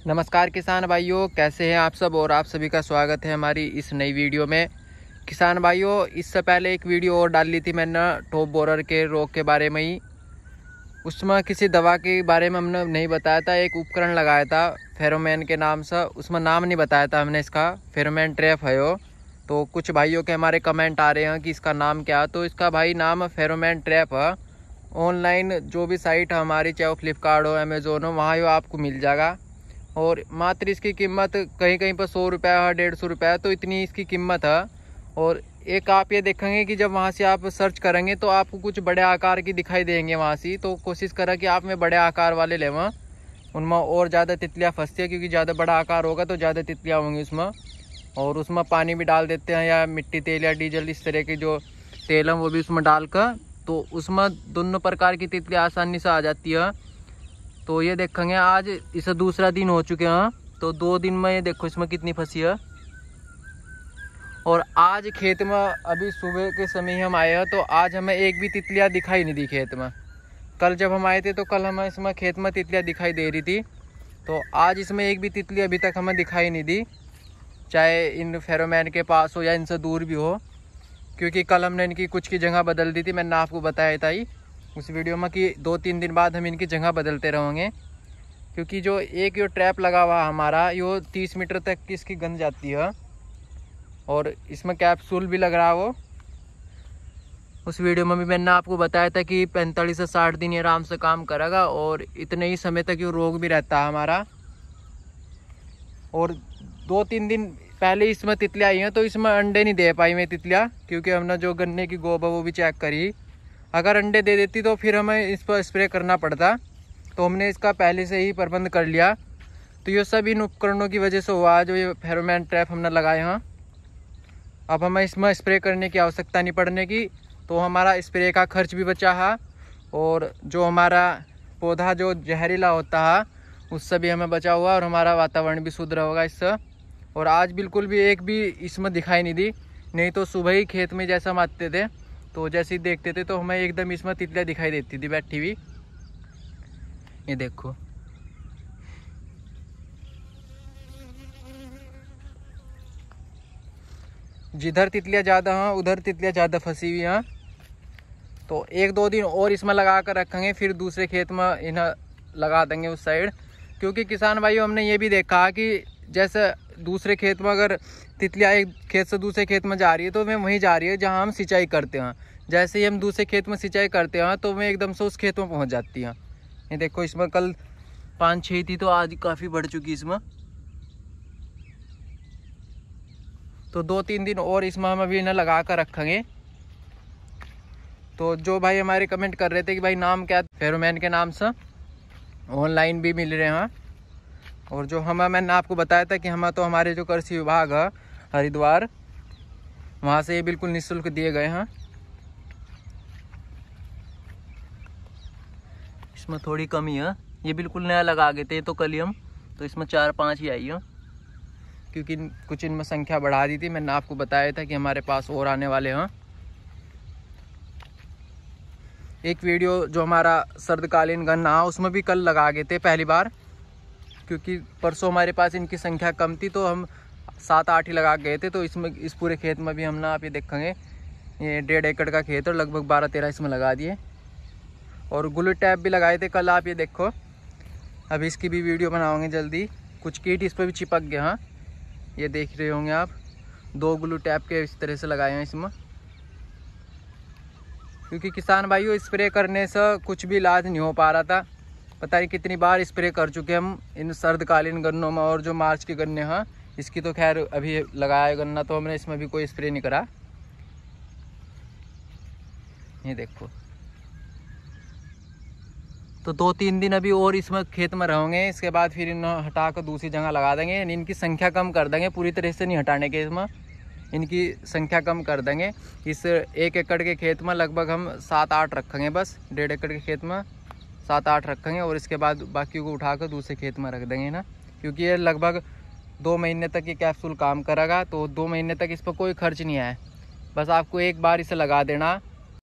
नमस्कार किसान भाइयों, कैसे हैं आप सब। और आप सभी का स्वागत है हमारी इस नई वीडियो में। किसान भाइयों, इससे पहले एक वीडियो और डाल ली थी मैंने टॉप बोरर के रोग के बारे में ही। उसमें किसी दवा के बारे में हमने नहीं बताया था। एक उपकरण लगाया था फेरोमोन के नाम से, उसमें नाम नहीं बताया था हमने, इसका फेरोमोन ट्रैप है वो। तो कुछ भाइयों के हमारे कमेंट आ रहे हैं कि इसका नाम क्या है। तो इसका भाई नाम फेरोमोन ट्रैप है। ऑनलाइन जो भी साइट है हमारी, चाहे वो फ्लिपकार्ट हो, अमेजोन हो, वहाँ आपको मिल जाएगा। और मात्र इसकी कीमत कहीं कहीं पर 100 रुपये है, 150 रुपये है, तो इतनी इसकी कीमत है। और एक आप ये देखेंगे कि जब वहाँ से आप सर्च करेंगे तो आपको कुछ बड़े आकार की दिखाई देंगे वहाँ से। तो कोशिश करें कि आप में बड़े आकार वाले लेवें, उनमें और ज़्यादा तितलियाँ फंसती है, क्योंकि ज़्यादा बड़ा आकार होगा तो ज़्यादा तितलियाँ होंगी उसमें। और उसमें पानी भी डाल देते हैं, या मिट्टी तेल या डीजल, इस तरह के जो तेल हैं वो भी उसमें डालकर, तो उसमें दोनों प्रकार की तितलियाँ आसानी से आ जाती है। तो ये देखेंगे आज इसे दूसरा दिन हो चुके हैं, तो 2 दिन में ये देखो इसमें कितनी फंसी है। और आज खेत में अभी सुबह के समय हम आए हैं, तो आज हमें एक भी तितलियाँ दिखाई नहीं दी खेत में। कल जब हम आए थे तो कल हमें इसमें खेत में तितलियाँ दिखाई दे रही थी, तो आज इसमें एक भी तितली अभी तक हमें दिखाई नहीं दी, चाहे इन फेरोमोन के पास हो या इनसे दूर भी हो। क्योंकि कल हमने इनकी कुछ की जगह बदल दी थी, मैंने आपको बताया था ही उस वीडियो में कि 2-3 दिन बाद हम इनकी जगह बदलते रहेंगे। क्योंकि जो एक यो ट्रैप लगा हुआ हमारा, यो 30 मीटर तक की इसकी गंध जाती है। और इसमें कैप्सूल भी लग रहा वो, उस वीडियो में भी मैंने आपको बताया था कि 45 से 60 दिन ये आराम से काम करेगा, और इतने ही समय तक ये रोग भी रहता है हमारा। और 2-3 दिन पहले इसमें तितलियाँ आई हैं, तो इसमें अंडे नहीं दे पाई मैं तितलियाँ, क्योंकि हमने जो गन्ने की गोब है वो भी चेक करी। अगर अंडे दे देती तो फिर हमें इस पर स्प्रे करना पड़ता, तो हमने इसका पहले से ही प्रबंध कर लिया। तो ये सब इन उपकरणों की वजह से हुआ जो ये फेरोमोन ट्रैप हमने लगाए हैं। अब हमें इसमें स्प्रे करने की आवश्यकता नहीं पड़ने की, तो हमारा स्प्रे का खर्च भी बचा है, और जो हमारा पौधा जो जहरीला होता है उससे भी हमें बचा हुआ, और हमारा वातावरण भी शुद्ध होगा इससे। और आज बिल्कुल भी एक भी इसमें दिखाई नहीं दी। नहीं तो सुबह ही खेत में जैसा हम आते थे तो जैसे ही देखते थे तो हमें एकदम इसमें तितलियाँ दिखाई देती थी बैठी हुई। ये देखो, जिधर तितलियाँ ज़्यादा हैं उधर तितलियाँ ज़्यादा फंसी हुई हैं। तो 1-2 दिन और इसमें लगा कर रखेंगे, फिर दूसरे खेत में इन्हें लगा देंगे उस साइड। क्योंकि किसान भाइयों, हमने ये भी देखा कि जैसे दूसरे खेत में अगर तितलियाँ एक खेत से दूसरे खेत में जा रही है तो वह वहीं जा रही है जहाँ हम सिंचाई करते हैं। जैसे ही हम दूसरे खेत में सिंचाई करते हैं तो वह एकदम से उस खेत में पहुँच जाती हैं। ये देखो, इसमें कल 5-6 थी, तो आज काफ़ी बढ़ चुकी इसमें। तो 2-3 दिन और इसमें हम अभी इन्हें लगा कर रखेंगे। तो जो भाई हमारे कमेंट कर रहे थे कि भाई नाम क्या, फेरोमोन के नाम से ऑनलाइन भी मिल रहे हैं। और जो मैंने आपको बताया था कि हमारे जो कृषि विभाग है हरिद्वार, वहाँ से ये बिल्कुल निःशुल्क दिए गए हैं। इसमें थोड़ी कमी है, ये बिल्कुल नया लगा गए थे तो कलियम, तो इसमें 4-5 ही आई है, क्योंकि कुछ इनमें संख्या बढ़ा दी थी। मैंने आपको बताया था कि हमारे पास और आने वाले हैं। एक वीडियो जो हमारा सर्दकालीन गन्ना उसमें भी कल लगा गए थे पहली बार, क्योंकि परसों हमारे पास इनकी संख्या कम थी तो हम 7-8 ही लगा गए थे। तो इसमें इस पूरे खेत में भी हमने, आप ये देखेंगे, ये 1.5 एकड़ का खेत और लगभग 12-13 इसमें लगा दिए। और ग्लू टैप भी लगाए थे कल, आप ये देखो। अभी इसकी भी वीडियो बनाओगे जल्दी। कुछ कीट इस पर भी चिपक गए हैं, ये देख रहे होंगे आप। 2 ग्लू टैप के इस तरह से लगाए हैं इसमें। क्योंकि किसान भाइयों, स्प्रे करने से कुछ भी इलाज नहीं हो पा रहा था। पता नहीं कितनी बार स्प्रे कर चुके हम इन सर्दकालीन गन्नों में। और जो मार्च के गन्ने हैं, इसकी तो खैर अभी लगाया है गन्ना, तो हमने इसमें भी कोई स्प्रे नहीं करा। ये देखो, तो 2-3 दिन अभी और इसमें खेत में रहेंगे। इसके बाद फिर इन्हें हटा कर दूसरी जगह लगा देंगे। इनकी संख्या कम कर देंगे, पूरी तरह से नहीं हटाने के, इसमें इनकी संख्या कम कर देंगे। इस 1 एकड़ के खेत में लगभग हम 7-8 रखेंगे, बस 1.5 एकड़ के खेत में 7-8 रखेंगे। और इसके बाद बाकी को उठाकर दूसरे खेत में रख देंगे ना, क्योंकि ये लगभग 2 महीने तक ये कैप्सूल काम करेगा। तो 2 महीने तक इस पर कोई खर्च नहीं आया, बस आपको एक बार इसे लगा देना।